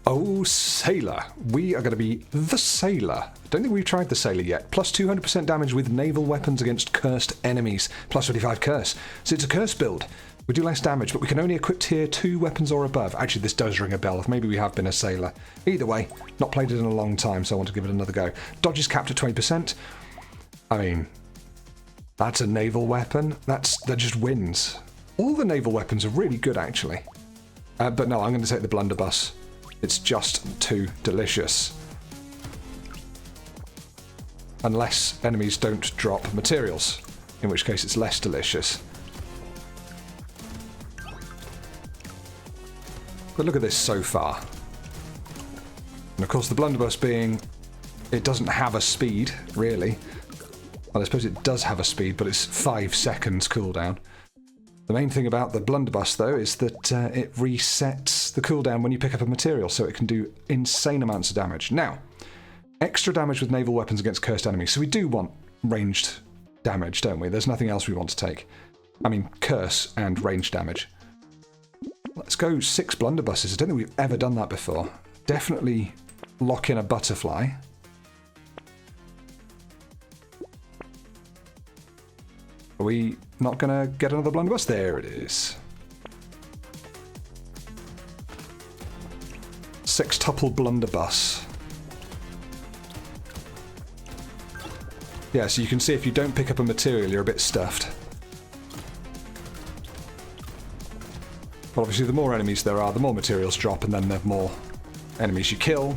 Oh, Sailor. We are going to be the Sailor. Don't think we've tried the Sailor yet. Plus 200% damage with naval weapons against cursed enemies. Plus 25 curse. So it's a curse build. We do less damage, but we can only equip tier 2 weapons or above. Actually, this does ring a bell. Maybe we have been a Sailor. Either way, not played it in a long time, so I want to give it another go. Dodge is capped at 20%. I mean, that's a naval weapon. That just wins. All the naval weapons are really good, actually. But no, I'm going to take the blunderbuss. It's just too delicious. Unless enemies don't drop materials, in which case it's less delicious. But look at this so far. And of course the blunderbuss being... it doesn't have a speed, really. Well, I suppose it does have a speed, but it's 5 seconds cooldown. The main thing about the blunderbuss, though, is that it resets the cooldown when you pick up a material, so it can do insane amounts of damage. Now, extra damage with naval weapons against cursed enemies. So we do want ranged damage, don't we? There's nothing else we want to take. I mean, curse and ranged damage. Let's go 6 blunderbusses. I don't think we've ever done that before. Definitely lock in a butterfly. Are we not going to get another blunderbuss? There it is. Sextuple blunderbuss. Yeah, so you can see if you don't pick up a material, you're a bit stuffed. But obviously the more enemies there are, the more materials drop, and then the more enemies you kill,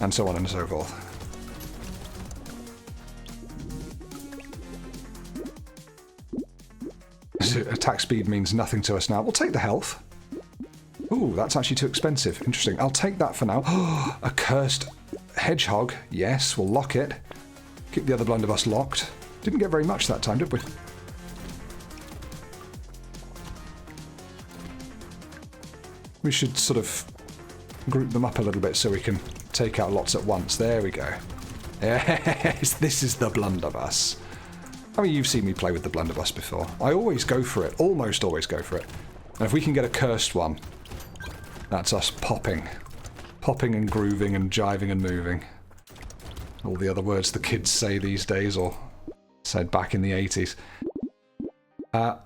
and so on and so forth. Attack speed means nothing to us now. We'll take the health. Ooh, that's actually too expensive. Interesting. I'll take that for now. A cursed hedgehog. Yes, we'll lock it. Keep the other blunderbuss locked. Didn't get very much that time, did we? We should sort of group them up a little bit so we can take out lots at once. There we go. Yes, this is the blunderbuss. I mean, you've seen me play with the blunderbuss before. I always go for it. Almost always go for it. And if we can get a cursed one, that's us popping. Popping and grooving and jiving and moving. All the other words the kids say these days, or said back in the 80s. I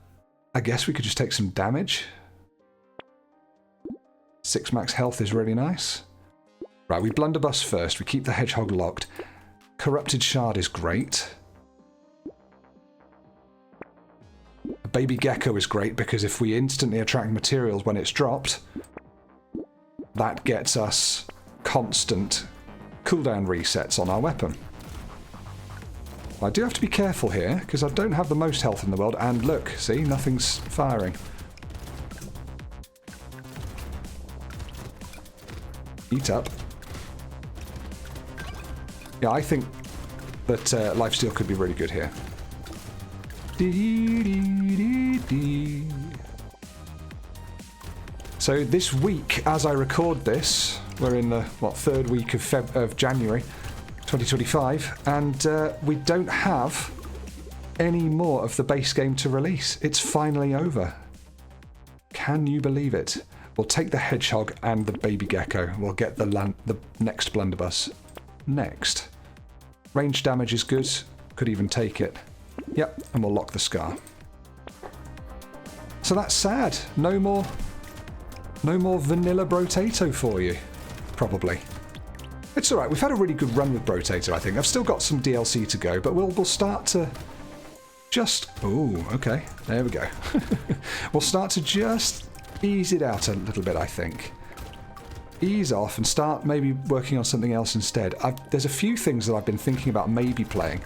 guess we could just take some damage. 6 max health is really nice. Right, we blunderbuss first. We keep the hedgehog locked. Corrupted shard is great. A baby gecko is great because if we instantly attract materials when it's dropped, that gets us constant cooldown resets on our weapon. I do have to be careful here because I don't have the most health in the world, and look, see, nothing's firing. Eat up. Yeah, I think that lifesteal could be really good here. So this week, as I record this, we're in the, third week of January 2025, and we don't have any more of the base game to release. It's finally over. Can you believe it? We'll take the hedgehog and the baby gecko. We'll get the next blunderbuss next. Range damage is good. Could even take it. Yep, and we'll lock the scar. So that's sad. No more vanilla Brotato for you. Probably. It's alright. We've had a really good run with Brotato, I think. I've still got some DLC to go, but we'll start to just... Ooh, okay. There we go. We'll start to just ease it out a little bit, I think. Ease off and start maybe working on something else instead. There's a few things that I've been thinking about maybe playing.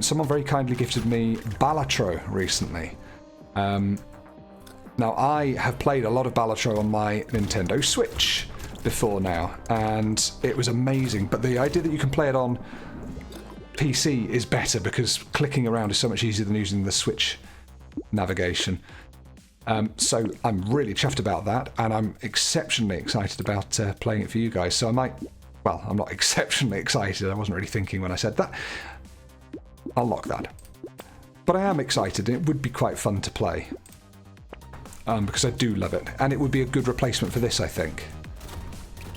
Someone very kindly gifted me Balatro recently. Now, I have played a lot of Balatro on my Nintendo Switch before now, and it was amazing. But the idea that you can play it on PC is better because clicking around is so much easier than using the Switch navigation. So I'm really chuffed about that, and I'm exceptionally excited about playing it for you guys. So I might... Well, I'm not exceptionally excited. I wasn't really thinking when I said that. I'll lock that. But I am excited, and it would be quite fun to play. Because I do love it. And it would be a good replacement for this, I think.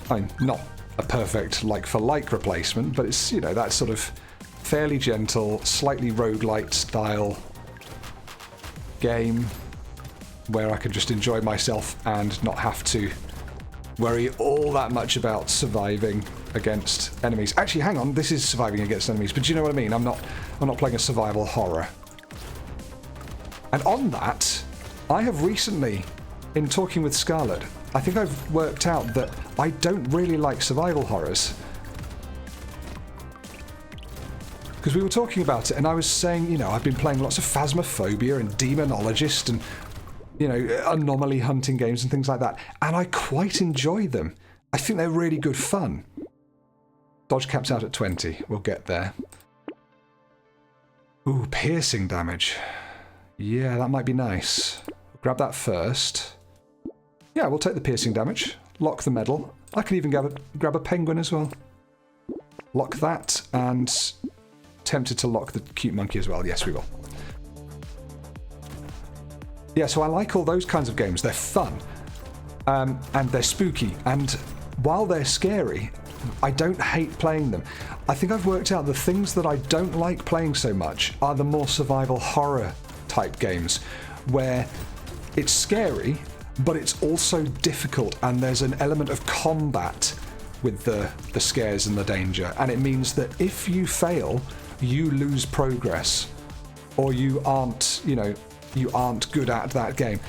I mean, not a perfect like-for-like replacement, but it's, you know, that sort of fairly gentle, slightly roguelite style game where I can just enjoy myself and not have to worry all that much about surviving against enemies. Actually, hang on, this is surviving against enemies, but do you know what I mean? I'm not playing a survival horror. And on that, I have recently, in talking with Scarlett, I think I've worked out that I don't really like survival horrors. Because we were talking about it, and I was saying, you know, I've been playing lots of Phasmophobia and Demonologist and, you know, anomaly hunting games and things like that, and I quite enjoy them. I think they're really good fun. Dodge caps out at 20. We'll get there. Ooh, piercing damage. Yeah, that might be nice. Grab that first. Yeah, we'll take the piercing damage. Lock the medal. I could even grab a penguin as well. Lock that, and tempted to lock the cute monkey as well. Yes, we will. Yeah, so I like all those kinds of games. They're fun, and they're spooky, and while they're scary, I don't hate playing them. I think I've worked out the things that I don't like playing so much are the more survival horror type games, where it's scary, but it's also difficult, and there's an element of combat with the scares and the danger, and it means that if you fail, you lose progress, or you aren't, you know, you aren't good at that game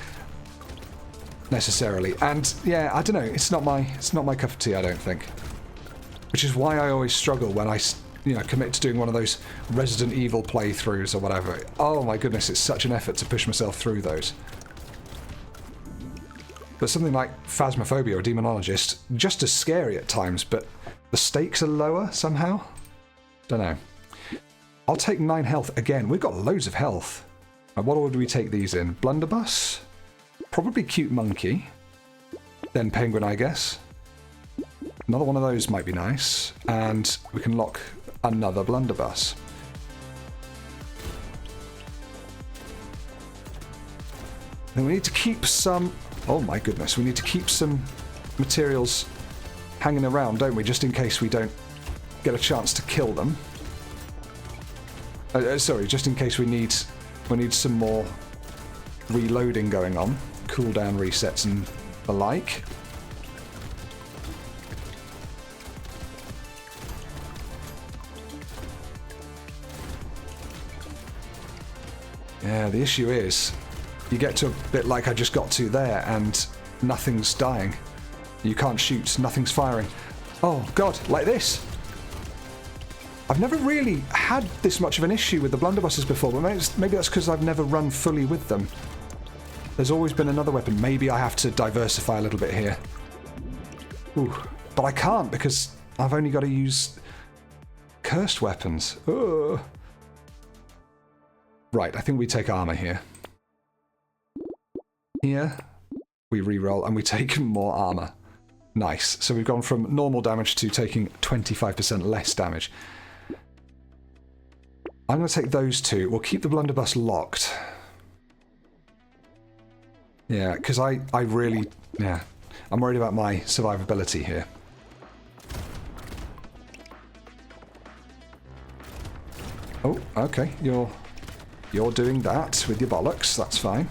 necessarily. And yeah, I don't know, it's not my cup of tea, I don't think. Which is why I always struggle when I, you know, commit to doing one of those Resident Evil playthroughs or whatever. Oh my goodness, it's such an effort to push myself through those. But something like Phasmophobia or Demonologist, just as scary at times, but the stakes are lower somehow? Don't know. I'll take 9 health again. We've got loads of health. And what order do we take these in? Blunderbuss? Probably cute monkey. Then penguin, I guess. Another one of those might be nice. And we can lock another blunderbuss. Then we need to keep some... Oh my goodness, we need to keep some materials hanging around, don't we? Just in case we don't get a chance to kill them. Sorry, just in case we need some more reloading going on. Cooldown resets and the like. Yeah, the issue is, you get to a bit like I just got to there, and nothing's dying. You can't shoot, nothing's firing. Oh god, like this! I've never really had this much of an issue with the blunderbusses before, but maybe that's because I've never run fully with them. There's always been another weapon. Maybe I have to diversify a little bit here. Ooh, but I can't because I've only got to use cursed weapons. Ugh. Right, I think we take armor here. Here, we reroll and we take more armor. Nice. So we've gone from normal damage to taking 25% less damage. I'm going to take those two. We'll keep the blunderbuss locked. Yeah, because I really... Yeah, I'm worried about my survivability here. Oh, okay. You're doing that with your bollocks. That's fine.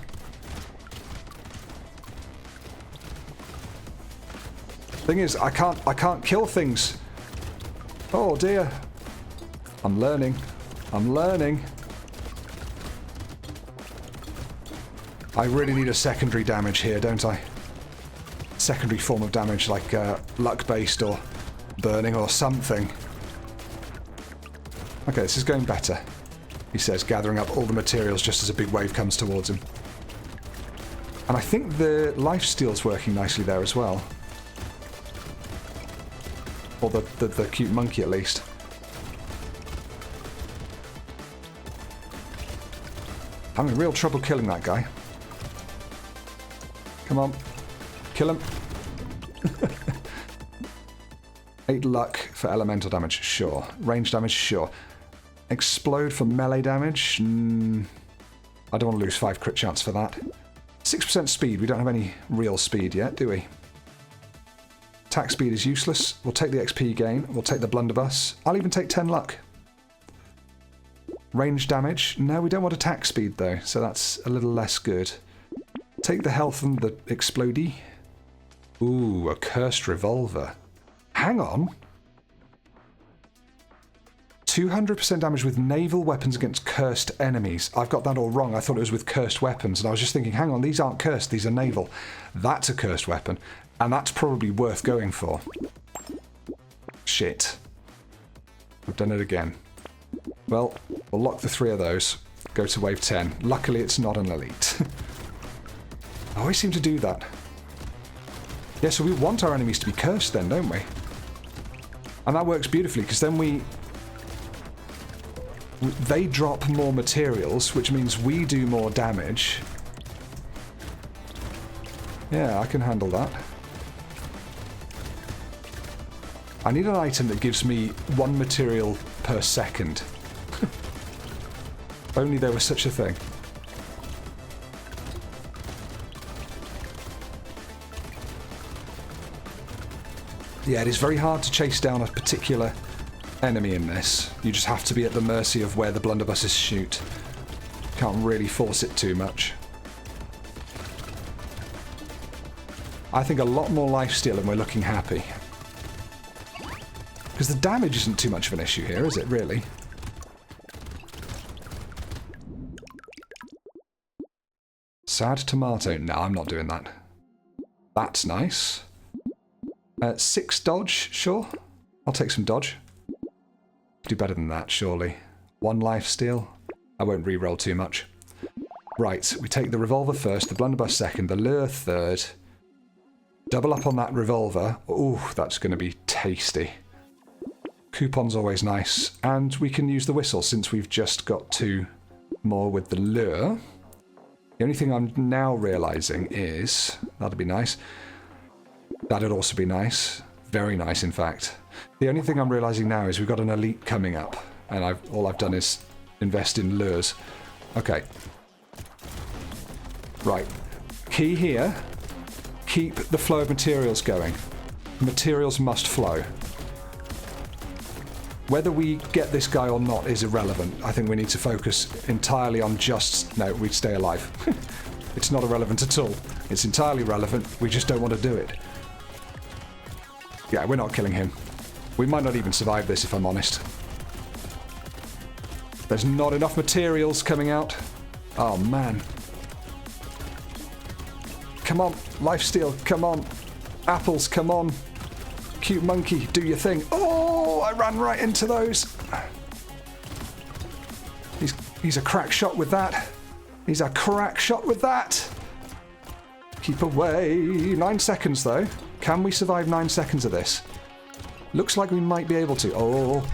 Thing is, I can't kill things. Oh dear. I'm learning. I'm learning. I really need a secondary damage here, don't I? Secondary form of damage, like luck-based or burning or something. Okay, this is going better. He says, gathering up all the materials just as a big wave comes towards him. And I think the lifesteal's working nicely there as well. Or the cute monkey, at least. I'm in real trouble killing that guy. Come on. Kill him. 8 luck for elemental damage, sure. Range damage, sure. Explode for melee damage? I don't want to lose 5 crit chance for that. 6% speed, we don't have any real speed yet, do we? Attack speed is useless. We'll take the XP gain. We'll take the blunderbuss. I'll even take 10 luck. Range damage. No, we don't want attack speed though, so that's a little less good. Take the health and the explodey. Ooh, a cursed revolver. Hang on. 200% damage with naval weapons against cursed enemies. I've got that all wrong. I thought it was with cursed weapons, and I was just thinking, hang on, these aren't cursed, these are naval. That's a cursed weapon, and that's probably worth going for. Shit. I've done it again. Well, we'll lock the 3 of those. Go to wave 10. Luckily, it's not an elite. I always seem to do that. Yeah, so we want our enemies to be cursed then, don't we? And that works beautifully, because then they drop more materials, which means we do more damage. Yeah, I can handle that. I need an item that gives me 1 material per second. If only there was such a thing. Yeah, it is very hard to chase down a particular enemy in this. You just have to be at the mercy of where the blunderbusses shoot. Can't really force it too much. I think a lot more lifesteal and we're looking happy. Because the damage isn't too much of an issue here, is it, really? Sad tomato. No, I'm not doing that. That's nice. 6 dodge, sure. I'll take some dodge. Do better than that, surely. 1 lifesteal. I won't re-roll too much. Right, we take the revolver first, the blunderbuss second, the lure third. Double up on that revolver. Ooh, that's going to be tasty. Coupon's always nice. And we can use the whistle since we've just got 2 more with the lure. The only thing I'm now realising is... That'd be nice. That'd also be nice. Very nice, in fact. The only thing I'm realising now is we've got an elite coming up, and all I've done is invest in lures. Okay. Right. Key here. Keep the flow of materials going. Materials must flow. Whether we get this guy or not is irrelevant. I think we need to focus entirely on just... No, we'd stay alive. It's not irrelevant at all. It's entirely relevant. We just don't want to do it. Yeah, we're not killing him. We might not even survive this, if I'm honest. There's not enough materials coming out. Oh, man. Come on, lifesteal, come on. Apples, come on. Cute monkey, do your thing. Oh, I ran right into those. He's a crack shot with that. He's a crack shot with that. Keep away. 9 seconds, though. Can we survive 9 seconds of this? Looks like we might be able to. Oh,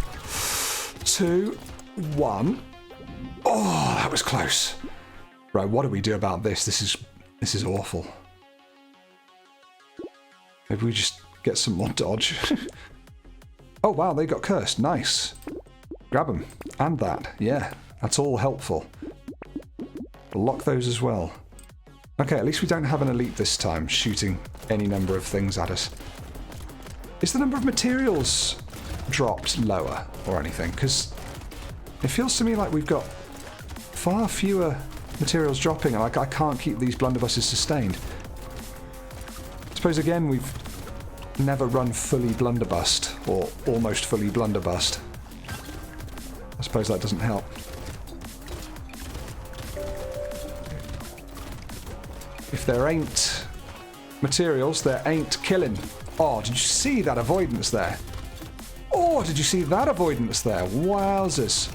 2, 1. Oh, that was close. Right, what do we do about this? This is awful. Maybe we just get some more dodge. Oh, wow, they got cursed. Nice. Grab them. And that. Yeah, that's all helpful. Block those as well. Okay, at least we don't have an elite this time, shooting any number of things at us. Is the number of materials dropped lower or anything? Because it feels to me like we've got far fewer materials dropping, and I can't keep these blunderbusses sustained. I suppose, again, we've never run fully blunderbust, or almost fully blunderbust. I suppose that doesn't help. If there ain't materials, there ain't killing. Oh, did you see that avoidance there? Oh, did you see that avoidance there? Wowzers.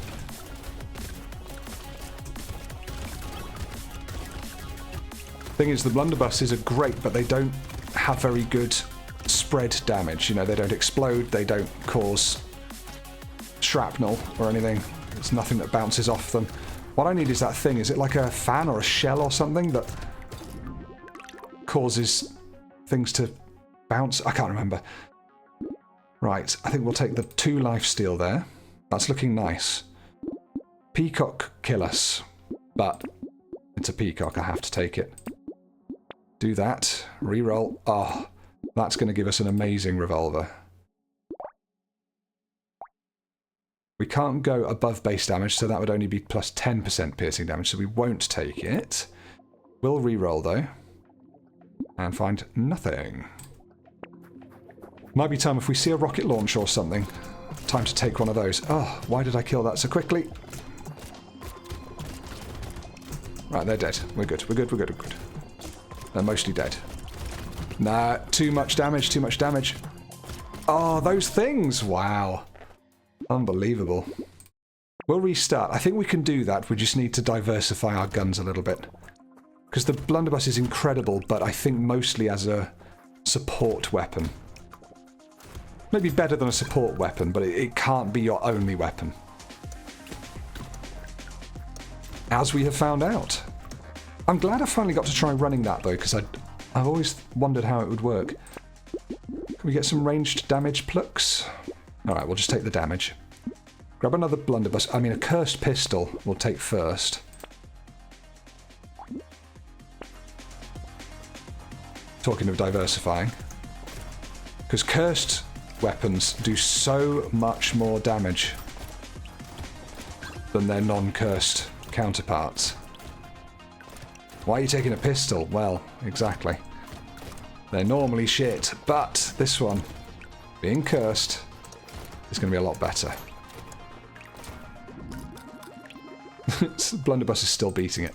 Thing is, the blunderbusses are great, but they don't have very good spread damage. You know, they don't explode, they don't cause shrapnel or anything. There's nothing that bounces off them. What I need is that thing. Is it like a fan or a shell or something that causes things to bounce? I can't remember. Right, I think we'll take the 2 lifesteal there. That's looking nice. Peacock kill us, but it's a peacock, I have to take it. Do that. Reroll. Oh, That's going to give us an amazing revolver. We can't go above base damage, so that would only be plus 10% piercing damage, so we won't take it. We'll re-roll, though. And find nothing. Might be time if we see a rocket launch or something. Time to take one of those. Oh, why did I kill that so quickly? Right, they're dead. We're good, we're good, we're good, we're good. They're mostly dead. Nah, too much damage, too much damage. Oh, those things! Wow. Unbelievable. We'll restart. I think we can do that. We just need to diversify our guns a little bit. Because the blunderbuss is incredible, but I think mostly as a support weapon. Maybe better than a support weapon, but it can't be your only weapon. As we have found out. I'm glad I finally got to try running that, though, because I've always wondered how it would work. Can we get some ranged damage plucks? Alright, we'll just take the damage. Grab another blunderbuss. I mean, a cursed pistol we'll take first. Talking of diversifying. Because cursed weapons do so much more damage than their non-cursed counterparts. Why are you taking a pistol? Well, exactly. They're normally shit, but this one, being cursed, is going to be a lot better. Blunderbuss is still beating it,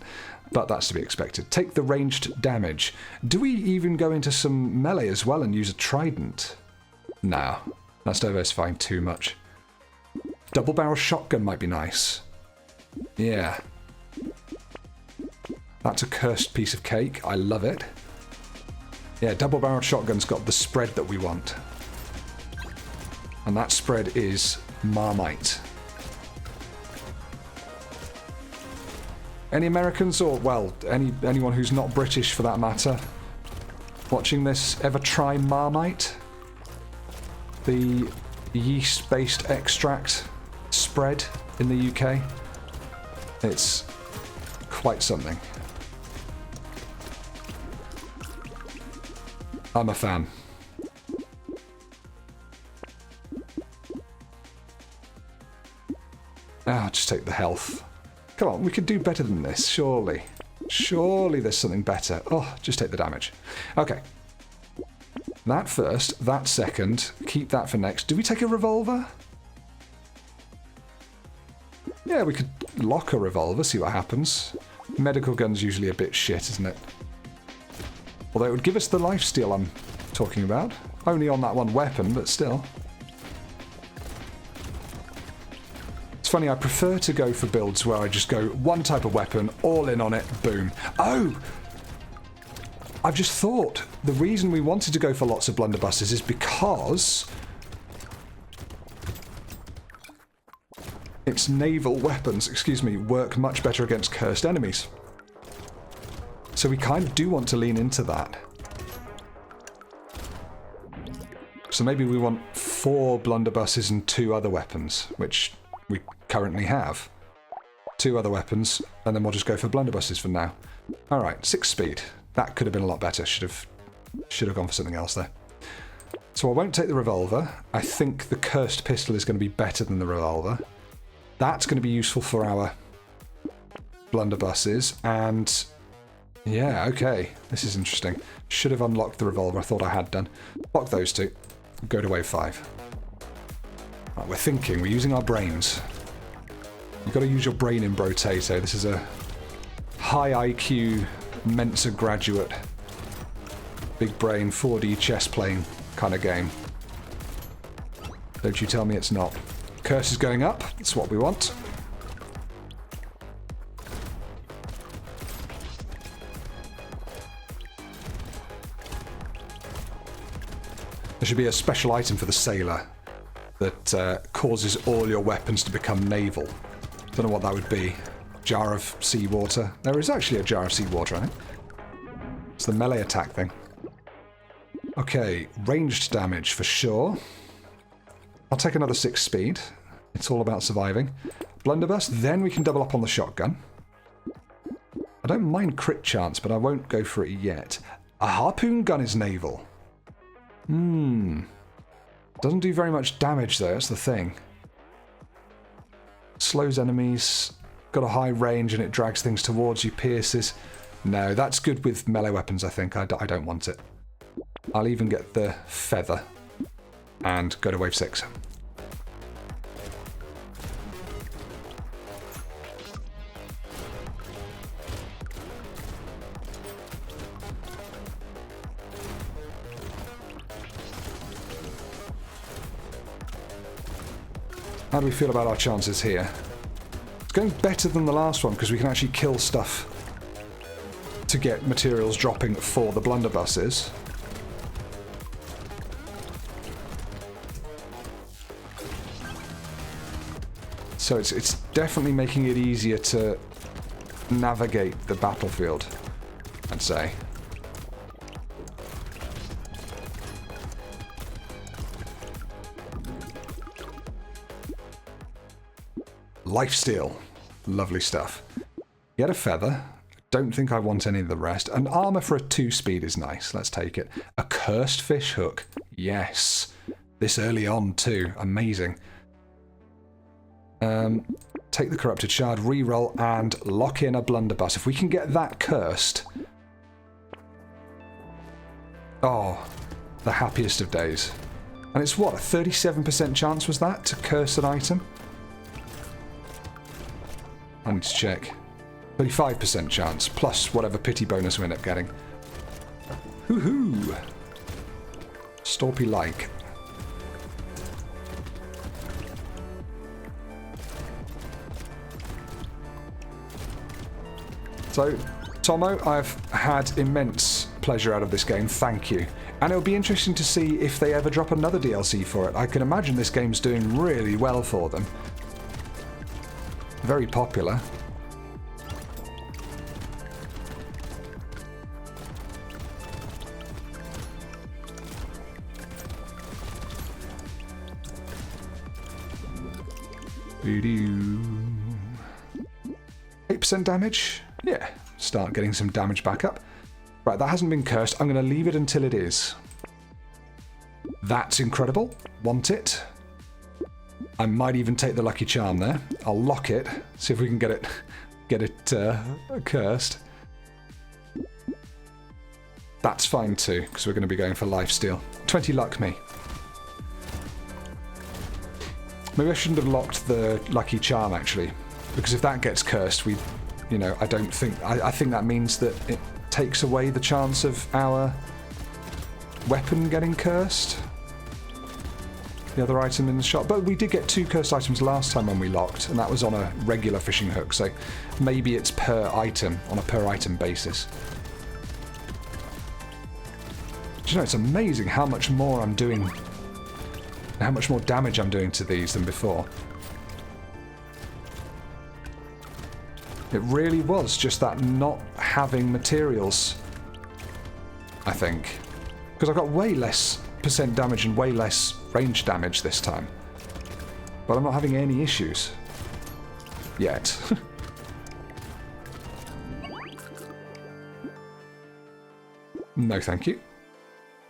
but that's to be expected. Take the ranged damage. Do we even go into some melee as well and use a trident? No, that's diversifying too much. Double barrel shotgun might be nice. Yeah. That's a cursed piece of cake. I love it. Yeah, double barrel shotgun's got the spread that we want. And that spread is Marmite. Any Americans, or, well, anyone who's not British for that matter, watching this, ever try Marmite? The yeast-based extract spread in the UK? It's quite something. I'm a fan. Ah, just take the health. Come on, we could do better than this, surely. Surely there's something better. Oh, just take the damage. Okay. That first, that second, keep that for next. Do we take a revolver? Yeah, we could lock a revolver, see what happens. Medical gun's usually a bit shit, isn't it? Although it would give us the lifesteal I'm talking about. Only on that one weapon, but still. It's funny, I prefer to go for builds where I just go one type of weapon, all in on it, boom. Oh! I've just thought, the reason we wanted to go for lots of blunderbusses is because its naval weapons, excuse me, work much better against cursed enemies. So we kind of do want to lean into that. So maybe we want 4 blunderbusses and 2 other weapons, which we currently have. 2 other weapons, and then we'll just go for blunderbusses for now. Alright, 6 speed. That could have been a lot better. Should have gone for something else there. So I won't take the revolver. I think the cursed pistol is going to be better than the revolver. That's going to be useful for our blunderbusses, and yeah, okay. This is interesting. Should have unlocked the revolver. I thought I had done. Lock those 2. Go to wave 5. Right, we're thinking. We're using our brains. You've got to use your brain in Brotato. This is a high IQ Mensa graduate, big brain, 4D chess playing kind of game. Don't you tell me it's not. Curse is going up. That's what we want. There should be a special item for the sailor that causes all your weapons to become naval. Don't know what that would be. Jar of seawater. There is actually a jar of seawater, I think. It's the melee attack thing. Okay, ranged damage for sure. I'll take another 6 speed. It's all about surviving. Blunderbuss, then we can double up on the shotgun. I don't mind crit chance, but I won't go for it yet. A harpoon gun is naval. Doesn't do very much damage though, that's the thing. Slows enemies, got a high range and it drags things towards you, pierces. No, that's good with melee weapons, I think. I don't want it. I'll even get the feather and go to wave 6. How do we feel about our chances here? It's going better than the last one because we can actually kill stuff to get materials dropping for the blunderbusses. So it's definitely making it easier to navigate the battlefield, I'd say. Lifesteal. Lovely stuff. Get a feather. Don't think I want any of the rest. An armor for a 2-speed is nice. Let's take it. A cursed fish hook. Yes. This early on too. Amazing. Take the corrupted shard, reroll, and lock in a blunderbuss. If we can get that cursed... Oh, the happiest of days. And it's what, a 37% chance was that to curse an item? I need to check. 35% chance, plus whatever pity bonus we end up getting. Woohoo! Storpy-like. So, Tomo, I've had immense pleasure out of this game, thank you. And it'll be interesting to see if they ever drop another DLC for it. I can imagine this game's doing really well for them. Very popular. Voodoo. 8% damage? Yeah, start getting some damage back up. Right, that hasn't been cursed. I'm going to leave it until it is. That's incredible. Want it. I might even take the lucky charm there. I'll lock it. See if we can get it cursed. That's fine too, because we're going to be going for lifesteal. 20 luck me. Maybe I shouldn't have locked the lucky charm actually, because if that gets cursed, we, you know, I don't think. I think that means that it takes away the chance of our weapon getting cursed. The other item in the shop, but we did get 2 cursed items last time when we locked, and that was on a regular fishing hook, so maybe it's per item, on a per item basis. Do you know, it's amazing how much more I'm doing, how much more damage I'm doing to these than before. It really was just that not having materials, I think, because I got way less % damage and way less range damage this time, but I'm not having any issues yet. No thank you.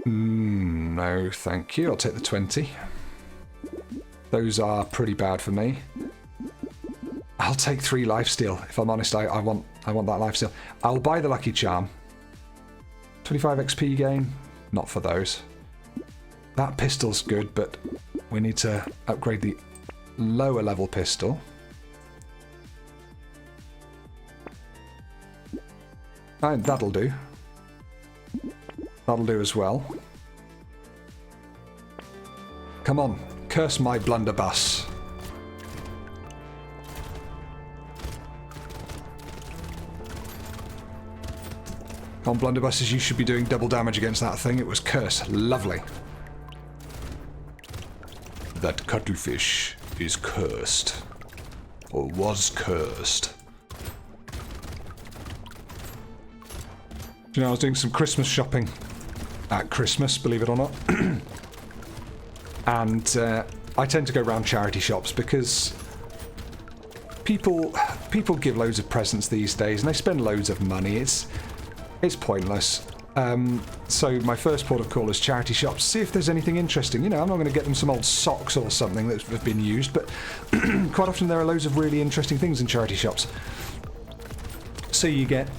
No thank you. I'll take the 20. Those are pretty bad for me. I'll take 3 lifesteal. If I'm honest, I want that lifesteal. I'll buy the lucky charm. 25 XP gain. Not for those. That pistol's good, but we need to upgrade the lower level pistol. And that'll do. That'll do as well. Come on, curse my blunderbuss. Come on, blunderbusses, you should be doing double damage against that thing. It was cursed. Lovely. That cuttlefish is cursed. Or was cursed. Do you know, I was doing some Christmas shopping at Christmas, believe it or not. And I tend to go around charity shops because people give loads of presents these days and they spend loads of money. It's pointless. So my first port of call is charity shops. See if there's anything interesting. You know, I'm not going to get them some old socks or something that have been used, but quite often there are loads of really interesting things in charity shops. So you get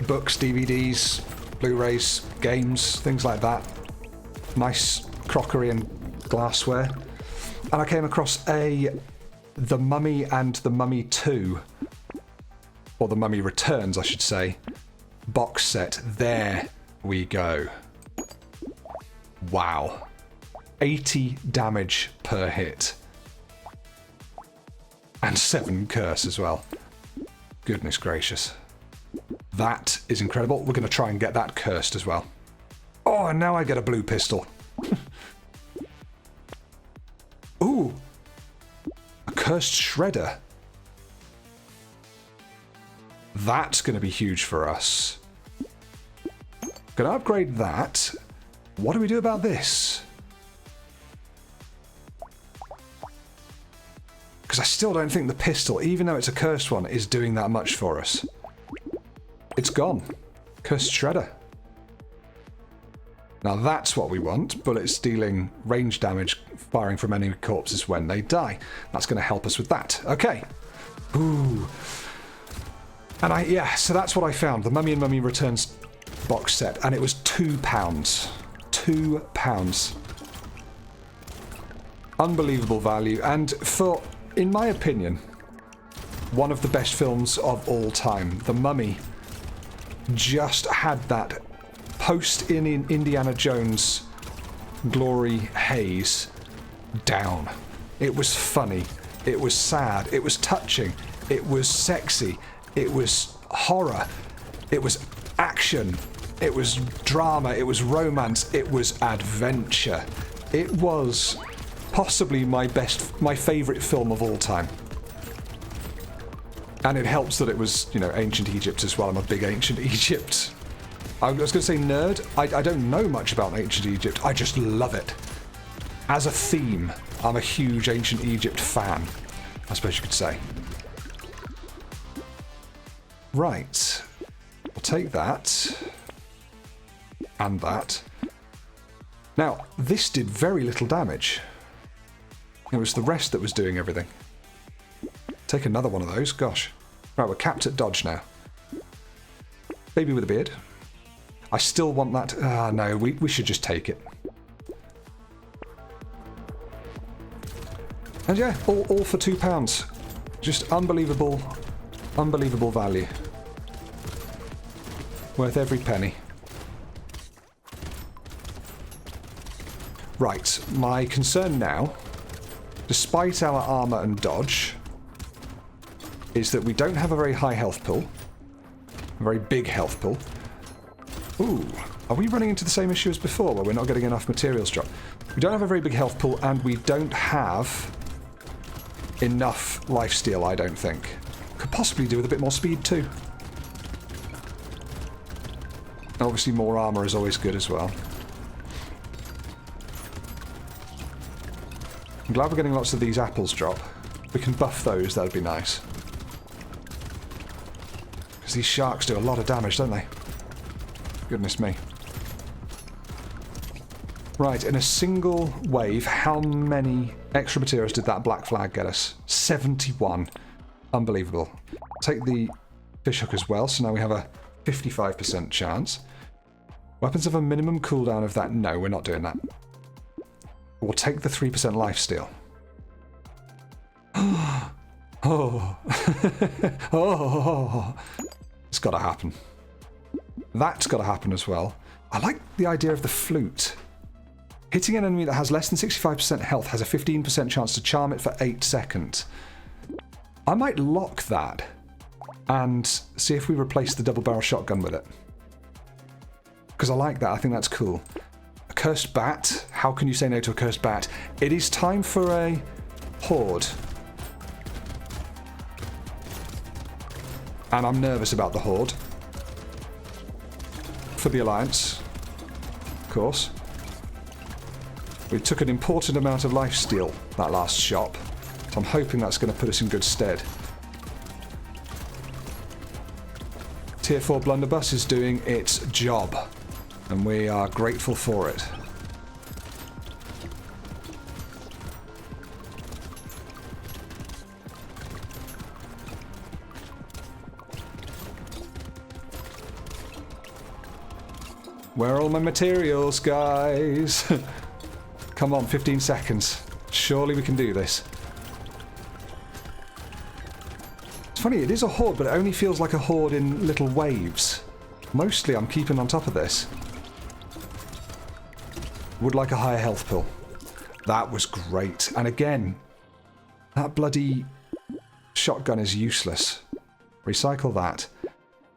books, DVDs, Blu-rays, games, things like that. Nice crockery and glassware. And I came across The Mummy and the Mummy 2, or The Mummy Returns, I should say, box set. There we go. Wow. 80 damage per hit. And 7 curse as well. Goodness gracious. That is incredible. We're going to try and get that cursed as well. Oh, and now I get a blue pistol. Ooh. A cursed shredder. That's going to be huge for us. Going to upgrade that. What do we do about this? Because I still don't think the pistol, even though it's a cursed one, is doing that much for us. It's gone. Cursed shredder. Now that's what we want. Bullets dealing range damage, firing from enemy corpses when they die. That's going to help us with that. Okay. Ooh. And so that's what I found. The Mummy and Mummy Returns box set. And it was £2. £2. Unbelievable value. And for, in my opinion, one of the best films of all time. The Mummy just had that post in Indiana Jones glory haze down. It was funny. It was sad. It was touching. It was sexy. It was horror. It was action. It was drama. It was romance. It was adventure. It was possibly my favourite film of all time. And it helps that it was, you know, ancient Egypt as well. I'm a big ancient Egypt. I was going to say nerd. I don't know much about ancient Egypt. I just love it. As a theme, I'm a huge ancient Egypt fan, I suppose you could say. Right. We'll take that. And that. Now, this did very little damage. It was the rest that was doing everything. Take another one of those. Gosh. Right, we're capped at dodge now. Baby with a beard. I still want that. No, we should just take it. And yeah, all for £2. Just unbelievable, unbelievable value. Worth every penny. Right, my concern now, despite our armour and dodge, is that we don't have a very high health pool. A very big health pool. Ooh, are we running into the same issue as before where we're not getting enough materials drop? We don't have a very big health pool and we don't have enough lifesteal, I don't think. Could possibly do with a bit more speed too. Obviously more armour is always good as well. I'm glad we're getting lots of these apples drop. If we can buff those, that would be nice. Because these sharks do a lot of damage, don't they? Goodness me. Right, in a single wave, how many extra materials did that black flag get us? 71. Unbelievable. Take the fishhook as well, so now we have a 55% chance. Weapons have a minimum cooldown of that. No, we're not doing that. We'll take the 3% lifesteal. Oh. Oh. It's got to happen. That's got to happen as well. I like the idea of the flute. Hitting an enemy that has less than 65% health has a 15% chance to charm it for 8 seconds. I might lock that and see if we replace the double barrel shotgun with it. Because I like that. I think that's cool. A cursed bat. How can you say no to a cursed bat? It is time for a horde. And I'm nervous about the horde. For the Alliance, of course. We took an important amount of lifesteal that last shop, so I'm hoping that's going to put us in good stead. Tier 4 blunderbuss is doing its job. And we are grateful for it. Where are all my materials, guys? Come on, 15 seconds. Surely we can do this. It's funny, it is a horde, but it only feels like a horde in little waves. Mostly I'm keeping on top of this. Would like a higher health pool. That was great. And again, that bloody shotgun is useless. Recycle that.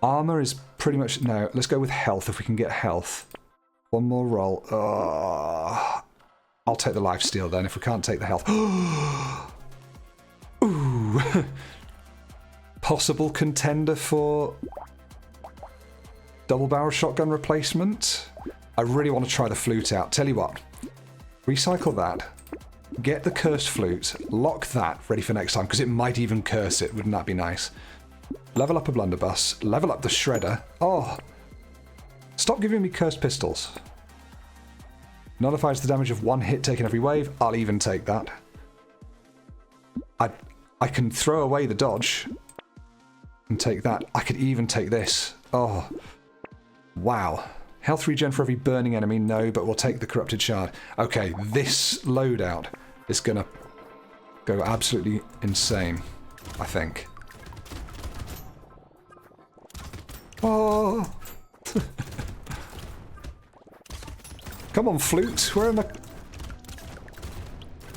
Armor is pretty much... No, let's go with health if we can get health. One more roll. I'll take the lifesteal then if we can't take the health. Ooh. Possible contender for double barrel shotgun replacement. I really want to try the flute out. Tell you what. Recycle that. Get the cursed flute. Lock that ready for next time because it might even curse it. Wouldn't that be nice? Level up a blunderbuss. Level up the shredder. Oh. Stop giving me cursed pistols. Nullifies the damage of one hit taken every wave. I'll even take that. I can throw away the dodge and take that. I could even take this. Oh. Wow. Health regen for every burning enemy. No, but we'll take the corrupted shard. Okay, this loadout is going to go absolutely insane, I think. Oh. Come on, flute. Where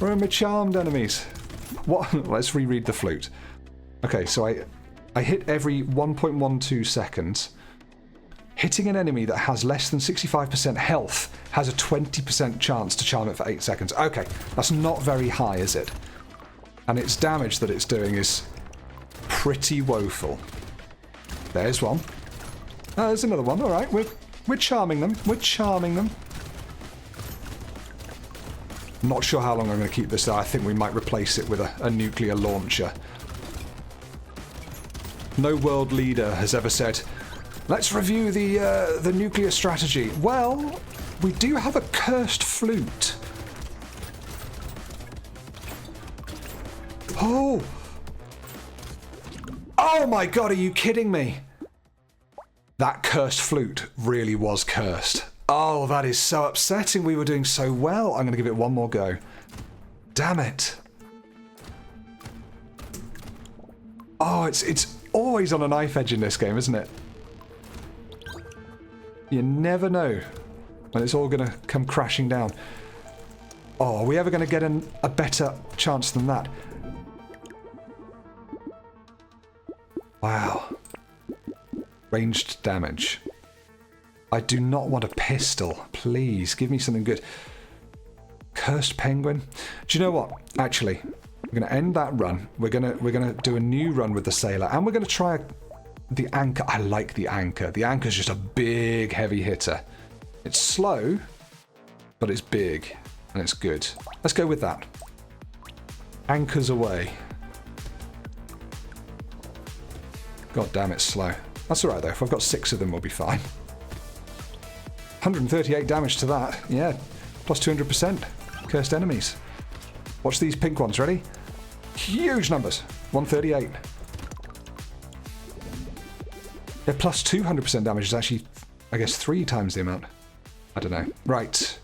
are my charmed enemies? What? Let's reread the flute. Okay, so I hit every 1.12 seconds. Hitting an enemy that has less than 65% health has a 20% chance to charm it for 8 seconds. Okay, that's not very high, is it? And its damage that it's doing is pretty woeful. There's one. There's another one. All right, we're charming them. We're charming them. Not sure how long I'm going to keep this there. I think we might replace it with a nuclear launcher. No world leader has ever said, let's review the nuclear strategy. Well, we do have a cursed flute. Oh! Oh my god, are you kidding me? That cursed flute really was cursed. Oh, that is so upsetting. We were doing so well. I'm going to give it one more go. Damn it. Oh, it's always on a knife edge in this game, isn't it? You never know when it's all going to come crashing down. Oh, are we ever going to get a better chance than that? Wow. Ranged damage. I do not want a pistol. Please, give me something good. Cursed penguin. Do you know what? Actually, we're going to end that run. We're gonna do a new run with the sailor, and we're going to try the anchor. I like the anchor. The anchor's just a big, heavy hitter. It's slow, but it's big, and it's good. Let's go with that. Anchors away. God damn, it's slow. That's alright though. If I've got 6 of them, we'll be fine. 138 damage to that. Yeah, plus 200%. Cursed enemies. Watch these pink ones. Ready? Huge numbers. 138. Yeah, plus 200% damage is actually, I guess, 3 times the amount. I don't know. Right.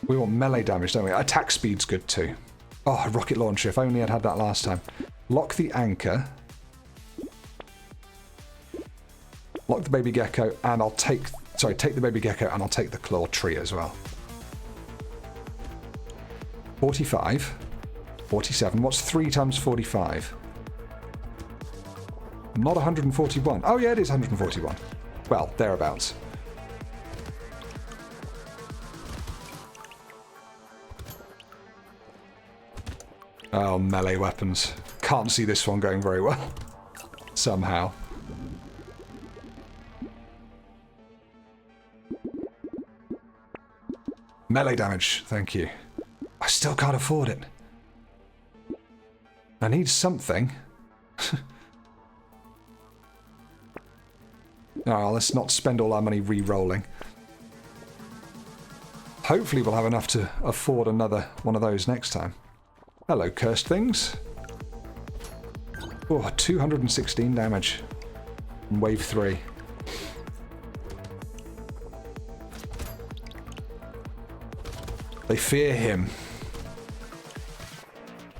We want melee damage, don't we? Attack speed's good too. Oh, a rocket launcher. If only I'd had that last time. Lock the anchor. Lock the baby gecko, and I'll take... Sorry, take the baby gecko, and I'll take the claw tree as well. 45. 47. What's 3 times 45? Not 141. Oh, yeah, it is 141. Well, thereabouts. Oh, melee weapons. Can't see this one going very well. Somehow. Melee damage, thank you. I still can't afford it. I need something. Oh, let's not spend all our money re-rolling. Hopefully we'll have enough to afford another one of those next time. Hello, cursed things. Oh, 216 damage. In wave 3. They fear him.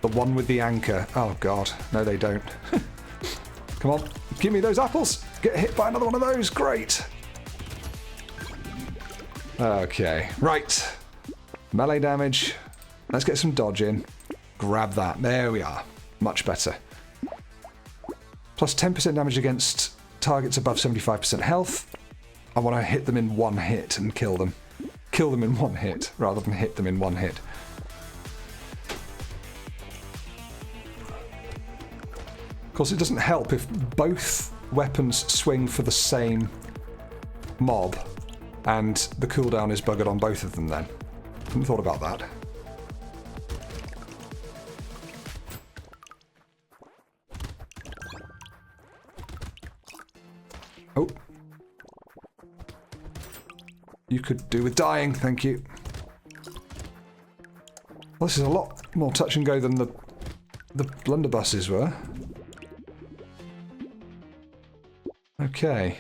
The one with the anchor. Oh, God. No, they don't. Come on. Give me those apples. Get hit by another one of those. Great. Okay. Right. Melee damage. Let's get some dodge in. Grab that. There we are. Much better. Plus 10% damage against targets above 75% health. I want to hit them in one hit and kill them. Kill them in one hit rather than hit them in one hit. Of course, it doesn't help if both weapons swing for the same mob and the cooldown is buggered on both of them then. Hadn't thought about that. Oh. You could do with dying, thank you. Well, this is a lot more touch and go than the blunderbusses were. Okay.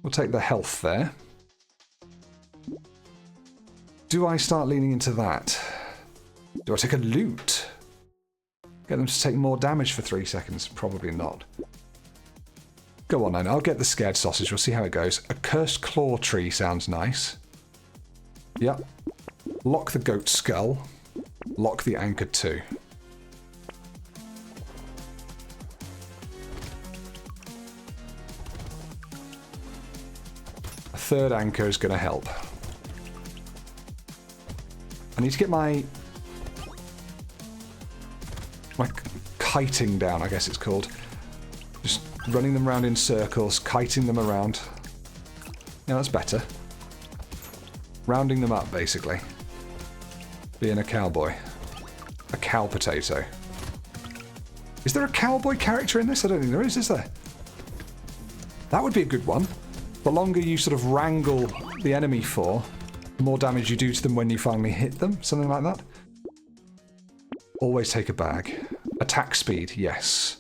We'll take the health there. Do I start leaning into that? Do I take a loot? Get them to take more damage for 3 seconds? Probably not. Go on then, I'll get the scared sausage, we'll see how it goes. A cursed claw tree sounds nice. Yep. Lock the goat skull. Lock the anchor too. A third anchor is going to help. I need to get my kiting down, I guess it's called. Just running them around in circles, kiting them around. Yeah, that's better. Rounding them up, basically. Being a cowboy. A cow potato. Is there a cowboy character in this? I don't think there is there? That would be a good one. The longer you sort of wrangle the enemy for, the more damage you do to them when you finally hit them. Something like that. Always take a bag. Attack speed, yes.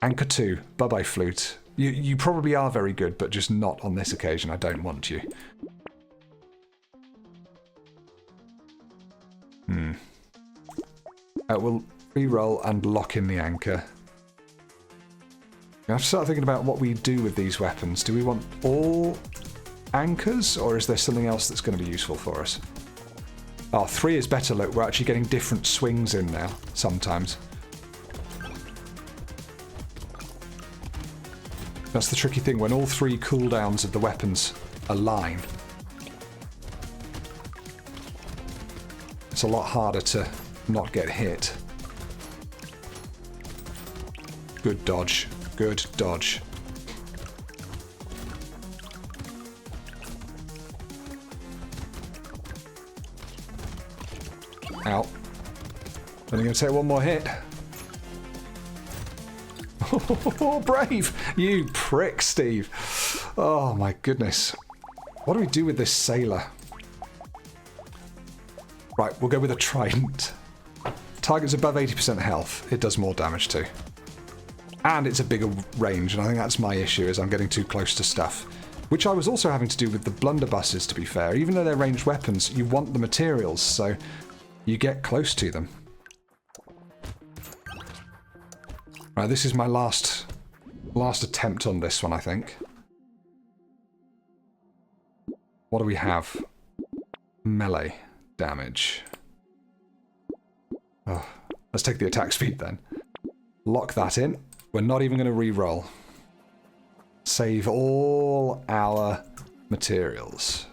Anchor 2. Bye-bye, flute. You probably are very good, but just not on this occasion. I don't want you. We'll re-roll and lock in the anchor. I have to start thinking about what we do with these weapons. Do we want all anchors, or is there something else that's going to be useful for us? Oh, 3 is better. Look, we're actually getting different swings in now, sometimes. That's the tricky thing, when all 3 cooldowns of the weapons align. It's a lot harder to not get hit. Good dodge. Good dodge. Ow. Only going to take one more hit. Oh, brave! You prick, Steve. Oh my goodness. What do we do with this sailor? Right, we'll go with a trident. Target's above 80% health. It does more damage too. And it's a bigger range, and I think that's my issue, is I'm getting too close to stuff. Which I was also having to do with the blunderbusses, to be fair. Even though they're ranged weapons, you want the materials, so you get close to them. Right, this is my last attempt on this one, I think. What do we have? Melee damage. Oh, let's take the attack speed then. Lock that in. We're not even going to re-roll. Save all our materials.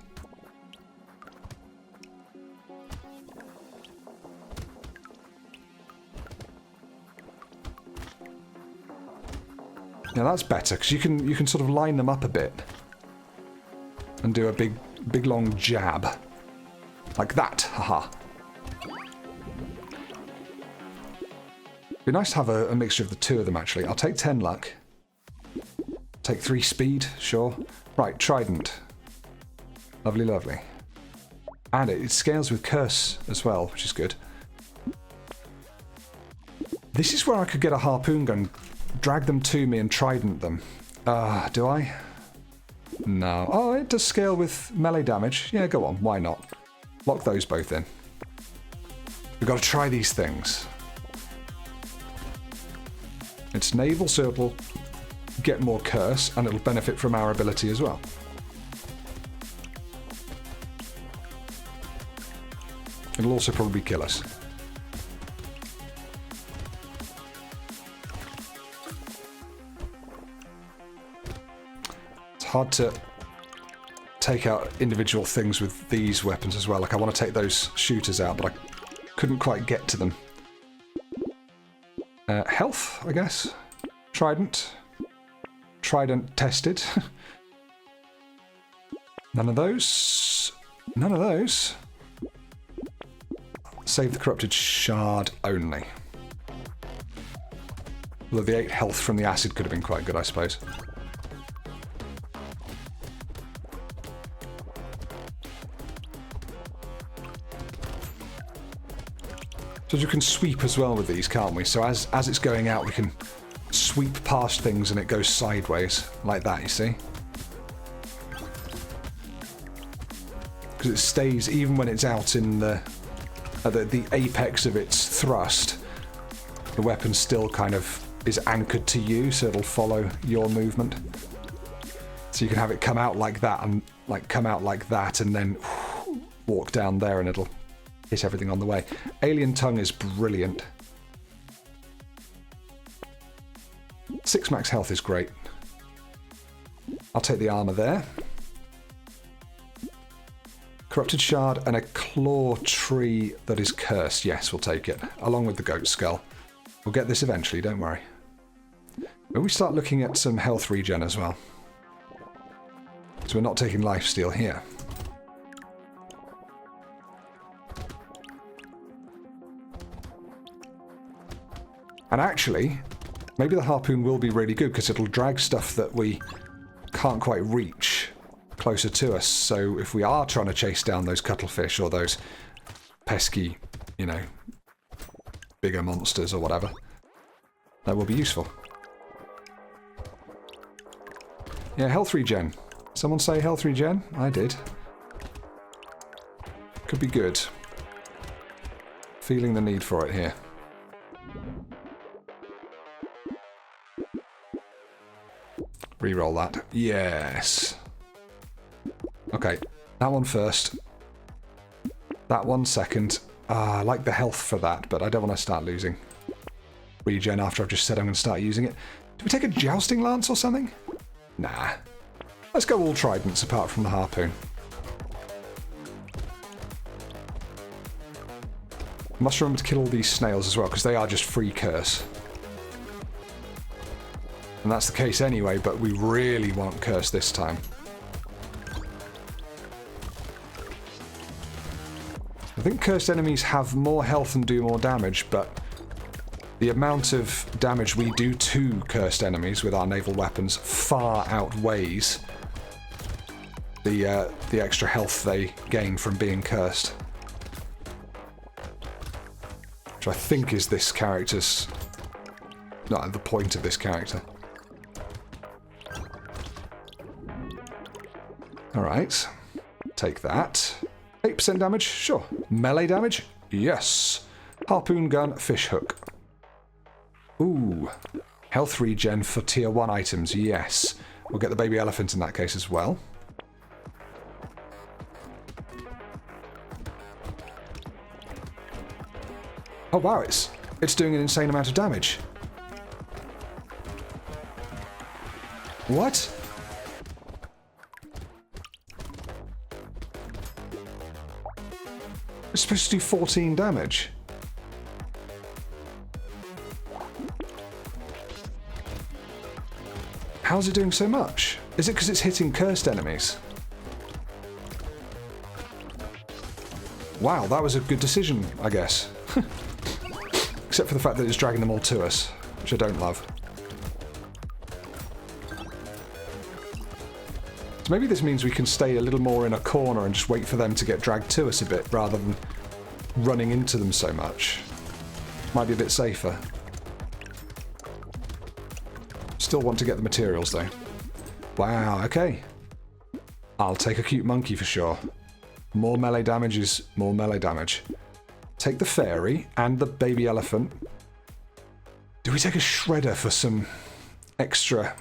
Now that's better, because you can sort of line them up a bit. And do a big long jab. Like that, haha. Be nice to have a mixture of the 2 of them, actually. I'll take 10 luck. Take 3 speed, sure. Right, trident. Lovely, lovely. And it scales with curse as well, which is good. This is where I could get a harpoon gun, drag them to me and trident them. Do I? No. Oh, it does scale with melee damage. Yeah, go on. Why not? Lock those both in. We've got to try these things. It's naval, so it'll get more curse, and it'll benefit from our ability as well. It'll also probably kill us. It's hard to take out individual things with these weapons as well. Like, I want to take those shooters out, but I couldn't quite get to them. Health, I guess. Trident. Trident tested. None of those. None of those. Save the corrupted shard only. Although the 8 health from the acid could have been quite good, I suppose. So you can sweep as well with these, can't we? So as it's going out, we can sweep past things and it goes sideways, like that, you see? Because it stays, even when it's out in the apex of its thrust, the weapon still kind of is anchored to you, so it'll follow your movement. So you can have it come out like that, and come out like that, and then walk down there, and it'll hit everything on the way. Alien Tongue is brilliant. 6 max health is great. I'll take the armor there. Corrupted shard and a claw tree that is cursed. Yes, we'll take it. Along with the goat skull. We'll get this eventually, don't worry. When we start looking at some health regen as well. So we're not taking lifesteal here. And actually, maybe the harpoon will be really good because it'll drag stuff that we can't quite reach closer to us. So if we are trying to chase down those cuttlefish or those pesky, you know, bigger monsters or whatever, that will be useful. Yeah, health regen. Someone say health regen? I did. Could be good. Feeling the need for it here. Reroll that. Yes. Okay, that one first. That one second. I like the health for that, but I don't want to start losing regen after I've just said I'm going to start using it. Do we take a jousting lance or something? Nah. Let's go all tridents apart from the harpoon. Must remember to kill all these snails as well, because they are just free curse. And that's the case anyway, but we really want curse this time. I think cursed enemies have more health and do more damage, but the amount of damage we do to cursed enemies with our naval weapons far outweighs the extra health they gain from being cursed. Which I think is this character's... not the point of this character. Alright, take that. 8% damage? Sure. Melee damage? Yes. Harpoon gun, fish hook. Ooh. Health regen for tier 1 items, yes. We'll get the baby elephant in that case as well. Oh wow, it's doing an insane amount of damage. What? It's supposed to do 14 damage. How's it doing so much? Is it because it's hitting cursed enemies? Wow, that was a good decision, I guess. Except for the fact that it's dragging them all to us, which I don't love. So maybe this means we can stay a little more in a corner and just wait for them to get dragged to us a bit, rather than running into them so much. Might be a bit safer. Still want to get the materials, though. Wow, okay. I'll take a cute monkey for sure. More melee damage is more melee damage. Take the fairy and the baby elephant. Do we take a shredder for some extra,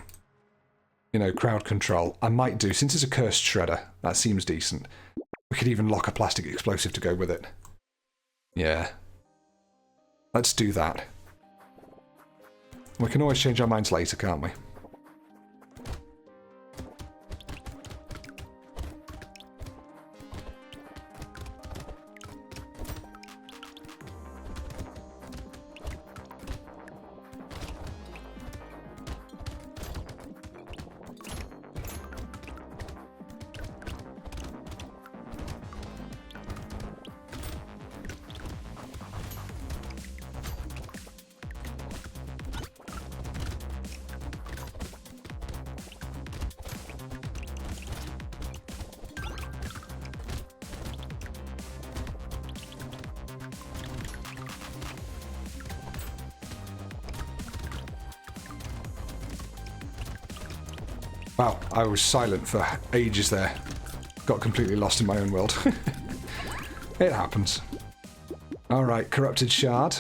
you know, crowd control? I might do, since it's a cursed shredder. That seems decent. We could even lock a plastic explosive to go with it. Yeah. Let's do that. We can always change our minds later, can't we? Wow, I was silent for ages there. Got completely lost in my own world. It happens. Alright, corrupted shard.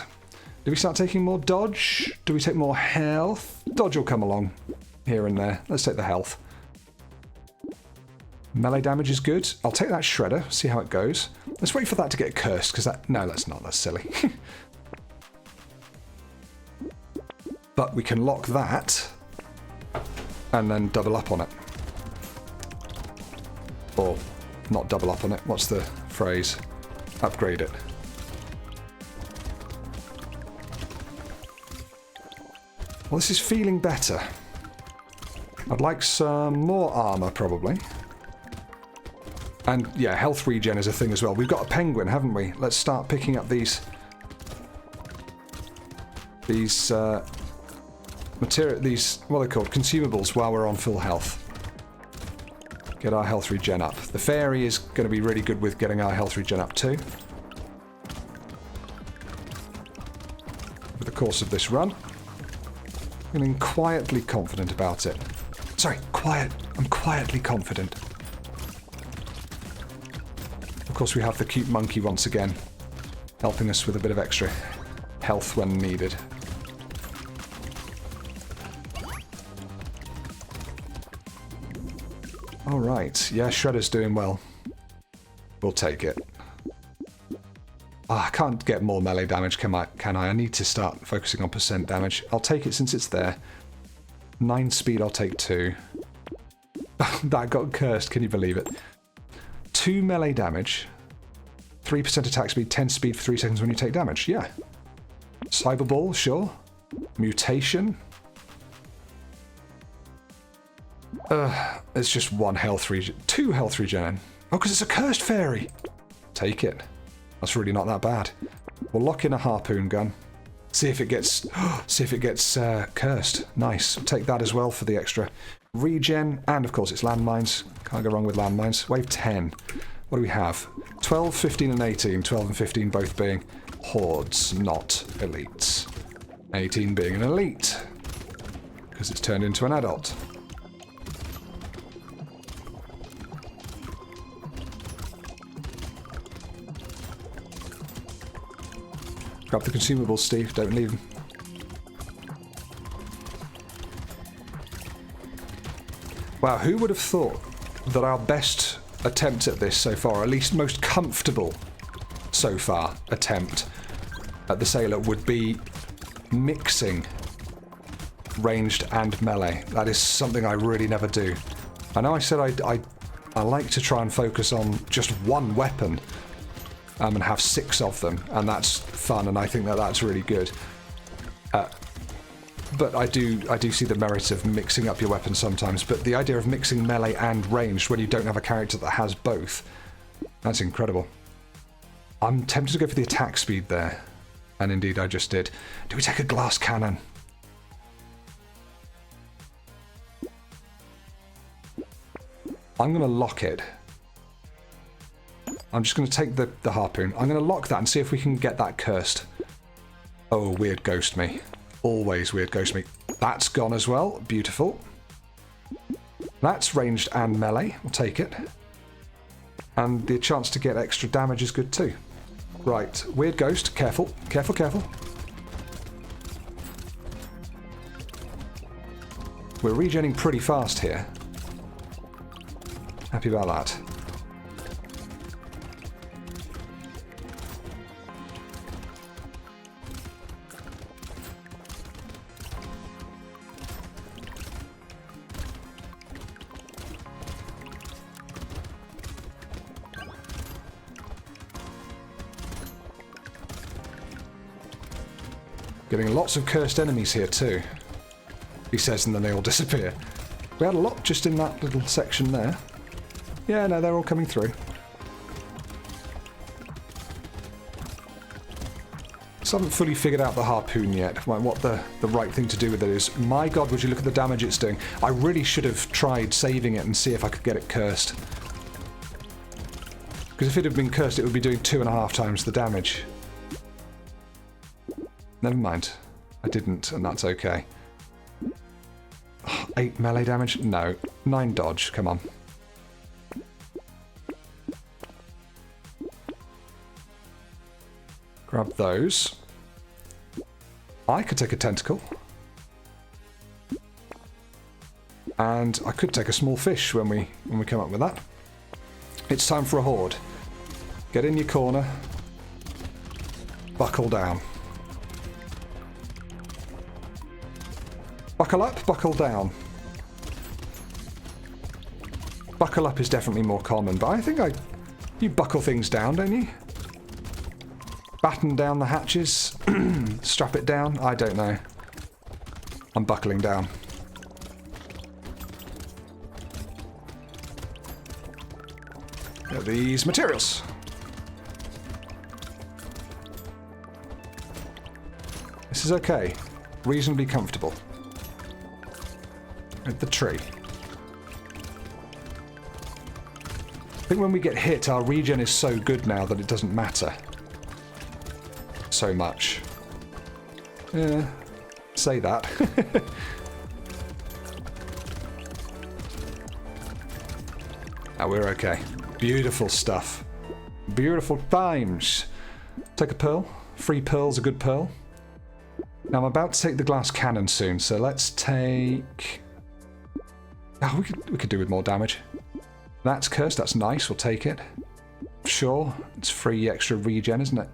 Do we start taking more dodge? Do we take more health? Dodge will come along here and there. Let's take the health. Melee damage is good. I'll take that shredder, see how it goes. Let's wait for that to get cursed, because that... No, let's not. That's silly. But we can lock that and then double up on it. Or not double up on it. What's the phrase? Upgrade it. Well, this is feeling better. I'd like some more armor, probably. And, yeah, health regen is a thing as well. We've got a penguin, haven't we? Let's start picking up these material, what are they called? Consumables while we're on full health. Get our health regen up. The fairy is going to be really good with getting our health regen up too. Over the course of this run. I'm feeling quietly confident about it. Sorry, quiet. I'm quietly confident. Of course, we have the cute monkey once again, helping us with a bit of extra health when needed. Alright, yeah, Shredder's doing well. We'll take it. I can't get more melee damage, can I? I need to start focusing on percent damage. I'll take it since it's there. 9 speed, I'll take 2. That got cursed, can you believe it? 2 melee damage, 3% attack speed, 10 speed for 3 seconds when you take damage. Yeah. Cyber Ball, sure. Mutation. It's just 1 health regen. 2 health regen. Oh, because it's a cursed fairy. Take it. That's really not that bad. We'll lock in a harpoon gun. See if it gets. See if it gets cursed. Nice. Take that as well for the extra regen, and of course it's landmines. Can't go wrong with landmines. Wave 10. What do we have? 12, 15, and 18. 12 and 15 both being hordes, not elites. 18 being an elite because it's turned into an adult. Grab the consumables, Steve. Don't leave them. Wow, who would have thought that our best attempt at this so far, or at least most comfortable so far attempt at the sailor, would be mixing ranged and melee. That is something I really never do. I know I said I like to try and focus on just one weapon and have 6 of them, and that's fun, and I think that that's really good. But I do see the merit of mixing up your weapons sometimes, but the idea of mixing melee and ranged when you don't have a character that has both, that's incredible. I'm tempted to go for the attack speed there, and indeed I just did. Do we take a glass cannon? I'm going to lock it. I'm just going to take the harpoon. I'm going to lock that and see if we can get that cursed. Oh, weird ghost me. Always weird ghost me. That's gone as well. Beautiful. That's ranged and melee. We'll take it. And the chance to get extra damage is good too. Right. Weird ghost. Careful. Careful, careful. We're regenning pretty fast here. Happy about that. Getting lots of cursed enemies here too, he says, and then they all disappear. We had a lot just in that little section there. Yeah, no, they're all coming through. Still haven't fully figured out the harpoon yet, what the right thing to do with it is. My god, would you look at the damage it's doing. I really should have tried saving it and see if I could get it cursed. Because if it had been cursed, it would be doing 2.5 times the damage. Never mind. I didn't, and that's okay. 8 melee damage? No. 9 dodge, come on. Grab those. I could take a tentacle. And I could take a small fish when we come up with that. It's time for a horde. Get in your corner. Buckle down. Buckle up, buckle down. Buckle up is definitely more common, but I think you buckle things down, don't you? Batten down the hatches, strap it down, I don't know. I'm buckling down. Get these materials. This is okay. Reasonably comfortable. At the tree. I think when we get hit, our regen is so good now that it doesn't matter so much. Yeah, say that. Now we're okay. Beautiful stuff. Beautiful times. Take a pearl. Free pearl's a good pearl. Now I'm about to take the glass cannon soon, so let's take... Oh, we could do with more damage. That's cursed, that's nice, we'll take it. Sure, it's free extra regen, isn't it?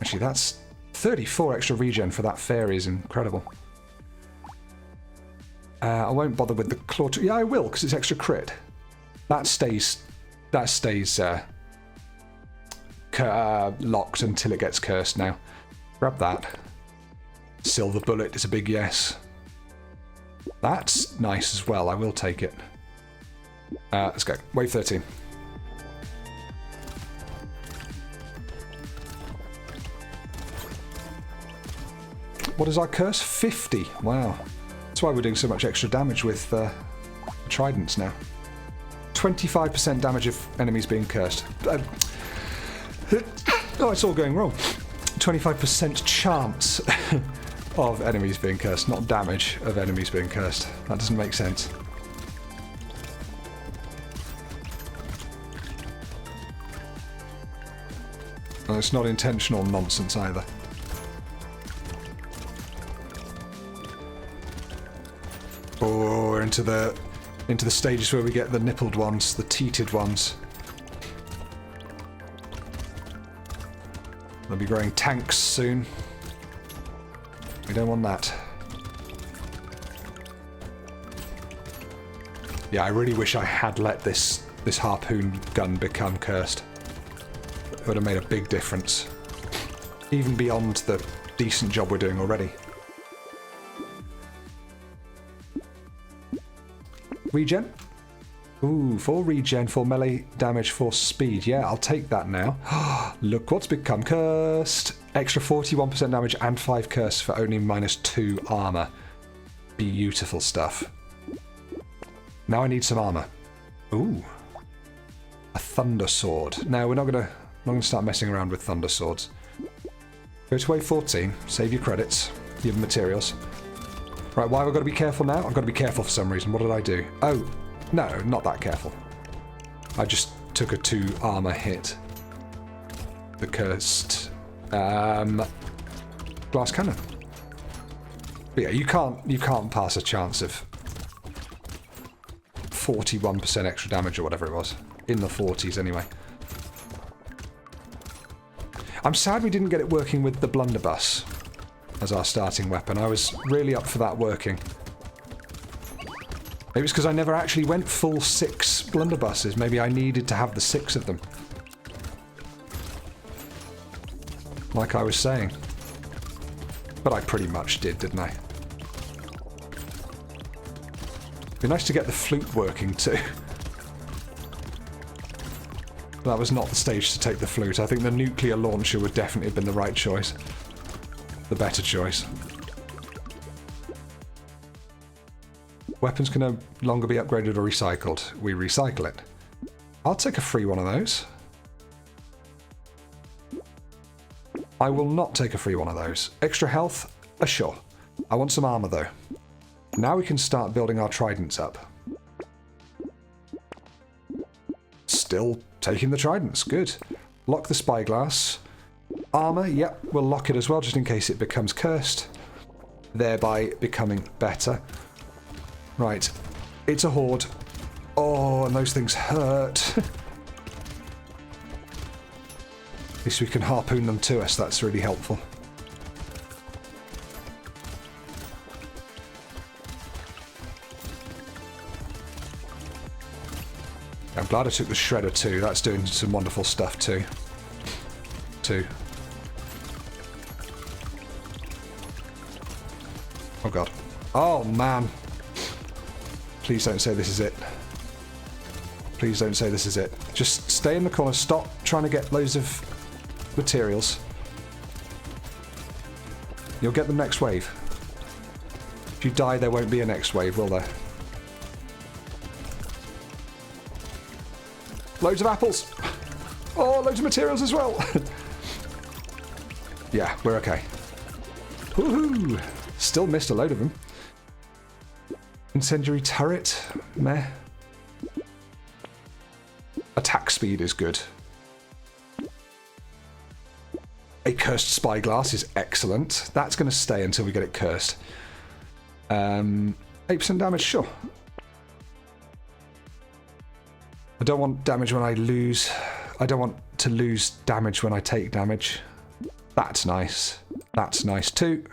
Actually, that's 34 extra regen for that fairy is incredible. I won't bother with the claw... Yeah, I will, because it's extra crit. That stays locked until it gets cursed now. Grab that. Silver bullet is a big yes. That's nice as well. I will take it. Let's go. Wave 13. What is our curse? 50. Wow. That's why we're doing so much extra damage with tridents now. 25% damage of enemies being cursed. Oh, it's all going wrong. 25% chance of enemies being cursed, not damage of enemies being cursed. That doesn't make sense. And it's not intentional nonsense either. Oh, we're into the stages where we get the nippled ones, the teated ones. They'll be growing tanks soon. We don't want that. Yeah, I really wish I had let this harpoon gun become cursed. It would have made a big difference. Even beyond the decent job we're doing already. Regen? Ooh, 4 regen, 4 melee damage, 4 speed. Yeah, I'll take that now. Look what's become cursed. Extra 41% damage and 5 curse for only -2 armor. Beautiful stuff. Now I need some armor. Ooh. A thunder sword. No, we're not gonna start messing around with thunder swords. Go to wave 14, save your credits, your materials. Right, why have I got to be careful now? I've got to be careful for some reason. What did I do? Oh, no, not that careful. I just took a 2 armor hit. The cursed glass cannon. But yeah, you can't pass a chance of 41% extra damage or whatever it was. In the 40s anyway. I'm sad we didn't get it working with the blunderbuss as our starting weapon. I was really up for that working. Maybe it's because I never actually went full 6 blunderbusses. Maybe I needed to have the 6 of them. Like I was saying. But I pretty much did, didn't I? It'd be nice to get the flute working too. That was not the stage to take the flute. I think the nuclear launcher would definitely have been the right choice. The better choice. Weapons can no longer be upgraded or recycled. We recycle it. I'll take a free one of those. I will not take a free one of those. Extra health? Sure. I want some armor though. Now we can start building our tridents up. Still taking the tridents. Good. Lock the spyglass. Armor, yep, we'll lock it as well just in case it becomes cursed. Thereby becoming better. Right. It's a horde. Oh, and those things hurt. At least we can harpoon them to us. That's really helpful. I'm glad I took the shredder too. That's doing some wonderful stuff too. Oh god. Oh man. Please don't say this is it. Please don't say this is it. Just stay in the corner. Stop trying to get loads of materials. You'll get the next wave. If you die, there won't be a next wave, will there? Loads of apples! Oh, loads of materials as well! Yeah, we're okay. Woohoo! Still missed a load of them. Incendiary turret? Meh. Attack speed is good. A cursed spyglass is excellent. That's going to stay until we get it cursed. 8% damage, sure. I don't want damage when I lose. I don't want to lose damage when I take damage. That's nice. That's nice, 2.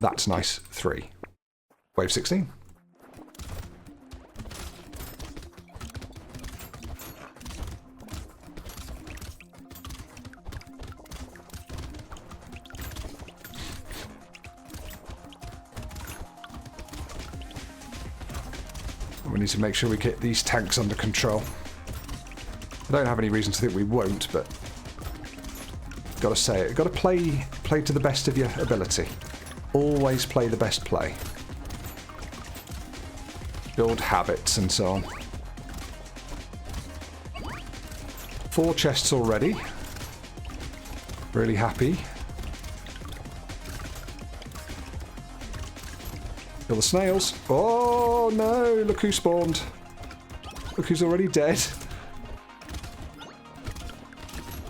That's nice, 3. Wave 16. We need to make sure we get these tanks under control. I don't have any reason to think we won't, but gotta say it. Gotta play to the best of your ability. Always play the best play. Build habits and so on. 4 chests already. Really happy. Kill the snails. Oh no, look who spawned. Look who's already dead.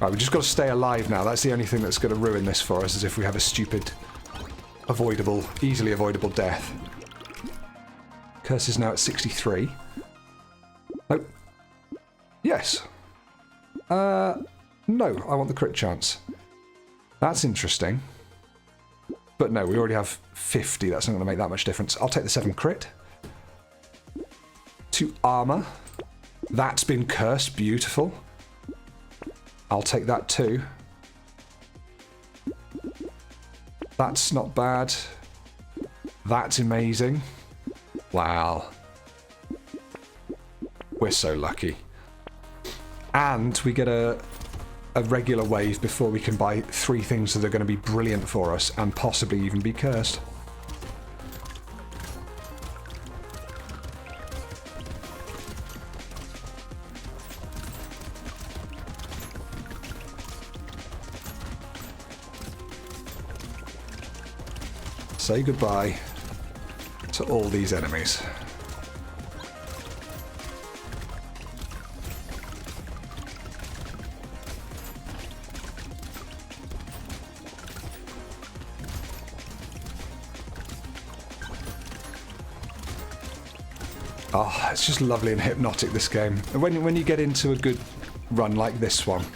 Right, we've just got to stay alive now. That's the only thing that's going to ruin this for us, is if we have a stupid, avoidable, easily avoidable death. Curse is now at 63. Oh. Yes. No, I want the crit chance. That's interesting. But no, we already have 50. That's not going to make that much difference. I'll take the 7 crit. 2 armor. That's been cursed. Beautiful. I'll take that too. That's not bad. That's amazing. Wow. We're so lucky. And we get a regular wave before we can buy 3 things that are going to be brilliant for us and possibly even be cursed. say goodbye to all these enemies. Oh, it's just lovely and hypnotic, this game. And when you get into a good run like this one,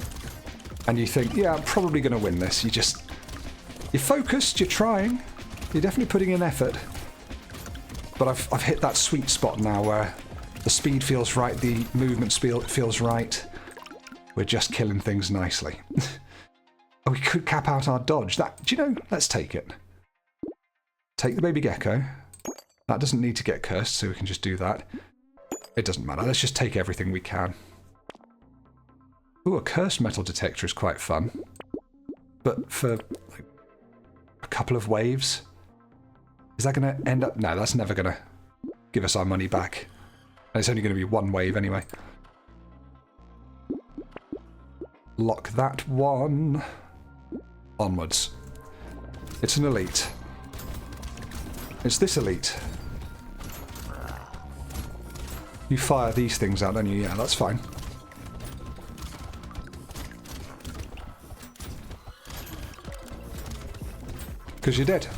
and you think, yeah, I'm probably going to win this, you're focused, you're trying, you're definitely putting in effort. But I've hit that sweet spot now where the speed feels right, the movement feels right. We're just killing things nicely. Oh, we could cap out our dodge. Do you know, let's take it. Take the baby gecko. That doesn't need to get cursed, so we can just do that. It doesn't matter. Let's just take everything we can. Ooh, a cursed metal detector is quite fun. But for like, a couple of waves? Is that going to end up... No, that's never going to give us our money back. And it's only going to be one wave anyway. Lock that one. Onwards. It's an elite. It's this elite. You fire these things out, don't you? Yeah, that's fine. Because you're dead.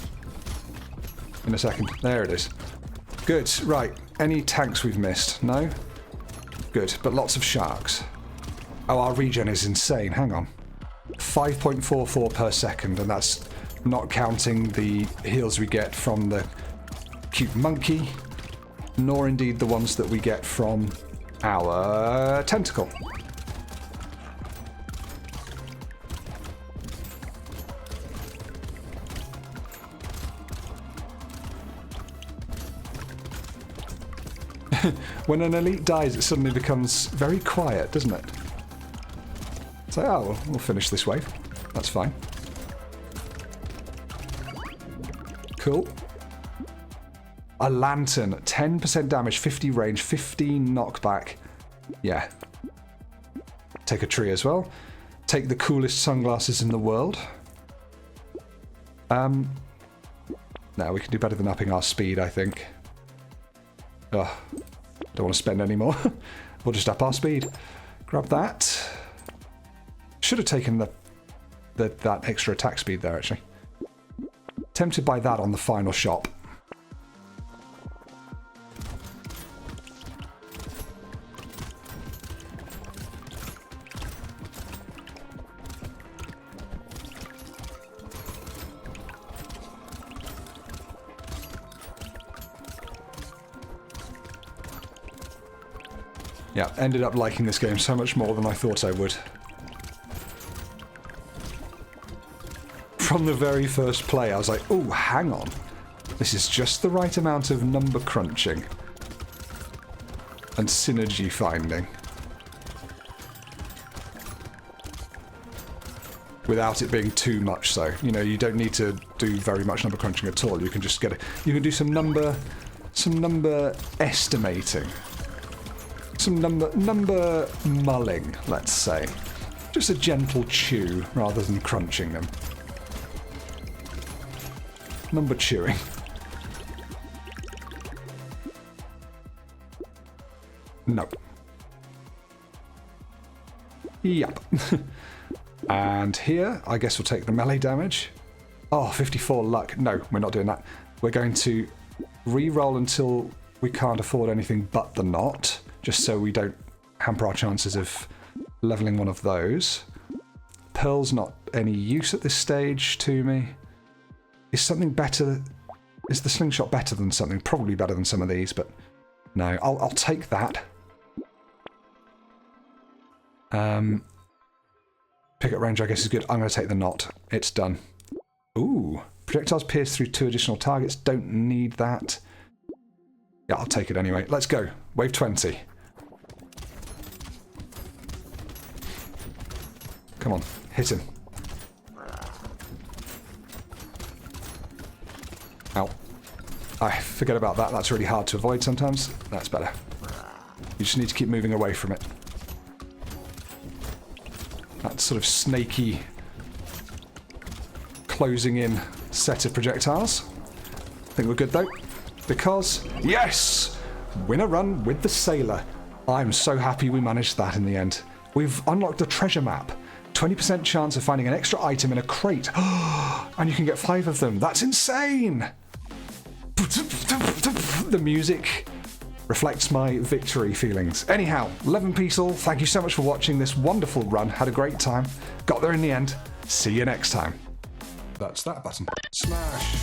In a second. There it is. Good. Right. Any tanks we've missed? No? Good. But lots of sharks. Oh, our regen is insane. Hang on. 5.44 per second, and that's not counting the heals we get from the cute monkey, nor indeed the ones that we get from our tentacle. When an elite dies, it suddenly becomes very quiet, doesn't it? So, oh, well, we'll finish this wave. That's fine. Cool. A lantern. 10% damage, 50 range, 15 knockback. Yeah. Take a tree as well. Take the coolest sunglasses in the world. No, we can do better than upping our speed, I think. Ugh. Don't want to spend any more. We'll just up our speed. Grab that. Should have taken that extra attack speed there, actually. Tempted by that on the final shop. Yeah, ended up liking this game so much more than I thought I would. From the very first play, I was like, oh, hang on. This is just the right amount of number crunching. And synergy finding. Without it being too much so. You know, you don't need to do very much number crunching at all. You can just get it. You can do some number estimating. Some number mulling, let's say. Just a gentle chew rather than crunching them. Number chewing. No. Yep. And here, I guess we'll take the melee damage. Oh, 54 luck. No, we're not doing that. We're going to re-roll until we can't afford anything but the knot, just so we don't hamper our chances of leveling one of those. Pearl's not any use at this stage to me. Is something better? Is the slingshot better than something? Probably better than some of these, but no. I'll take that. Pickup range, I guess, is good. I'm going to take the knot. It's done. Ooh. Projectiles pierce through 2 additional targets. Don't need that. Yeah, I'll take it anyway. Let's go. Wave 20. Come on. Hit him. Ow. I forget about that. That's really hard to avoid sometimes. That's better. You just need to keep moving away from it. That sort of snaky closing in set of projectiles. think we're good though. Because, yes! Win a run with the sailor. I'm so happy we managed that in the end. We've unlocked a treasure map. 20% chance of finding an extra item in a crate. And you can get 5 of them. That's insane! The music reflects my victory feelings. Anyhow, Love and Peace all. Thank you so much for watching this wonderful run. Had a great time. Got there in the end. See you next time. That's that button. Smash.